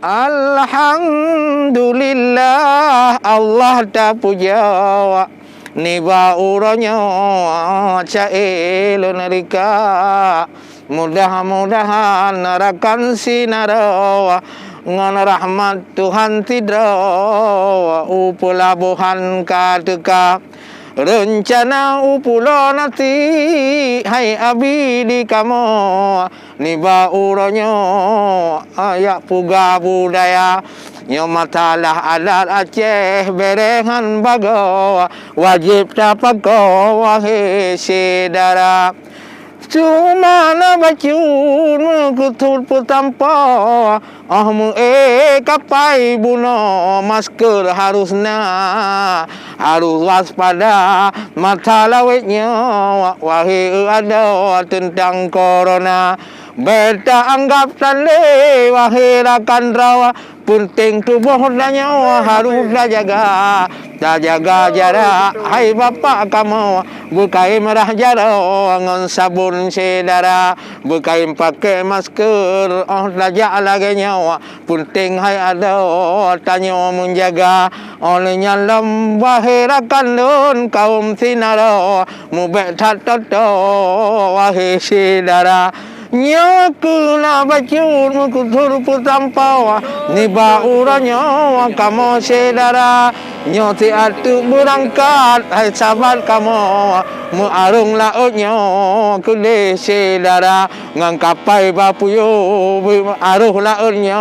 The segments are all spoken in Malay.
Alhamdulillah Allah ta puja ni ba uronyo cail narika mudah-mudahan narakan sinara ngan rahmat Tuhan tidra upulabuhan kateka rencana upulo nanti hai abidi kamu niba uronyo ayak puga budaya nyomatalah adat Aceh berengan bago wajib tapako wahai sedara cuma na bacun kutul putampo ahmu kapai buno masker harus waspada mata lawetnya wahai ada tentang corona beta anggap tale wahai rakan rawa penting tubuh dan nyawa haruslah jaga jarak hai bapak kamu bukai merah jaro ngon sabun sedara bukai pakai masker lajak lagi nyawa penting hai ada tanya menjaga olehnya lembah herakan don kaum sinara mubek tat wahai sedara nyaku na bacun kutur putampau ni bauranya kamu sedara nyoti atu berangkat hai sahabat kamu muarung lautnya kule sedara ngangkapai bapuyo aruh lautnya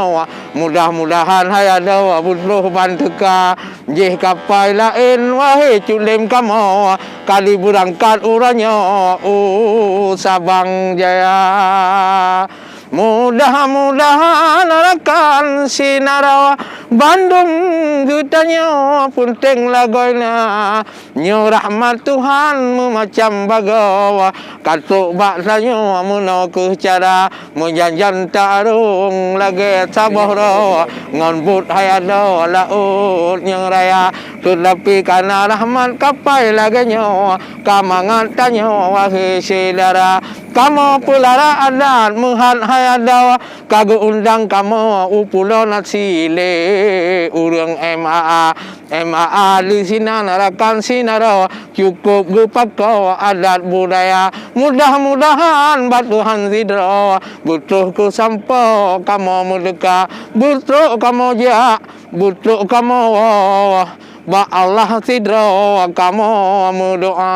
mudah-mudahan hai ada butuh banteka jih kapai lain wahai culim kamu kali berangkat uranya Sabang Jaya mudah-mudahan akan sinara Bandung gutanya punting lagoina nyo rahmat Tuhan macam bagawa katuk baksanya muno ke cara menjanjan tarung lagi sabahro ngonbut hayado laut yang raya tetapi karena rahmat kapai lagi nyo kamangan tanyo wahai saudara kamu pulara adat muhat hayadawa kagu undang kamu upulo nasile urang MAA di sini narakan sinara cukup gupako adat budaya mudah-mudahan batuhan sidra butuh ku sampo kamu merdeka butuh kamu butuh kamu ba Allah sidra kamu berdoa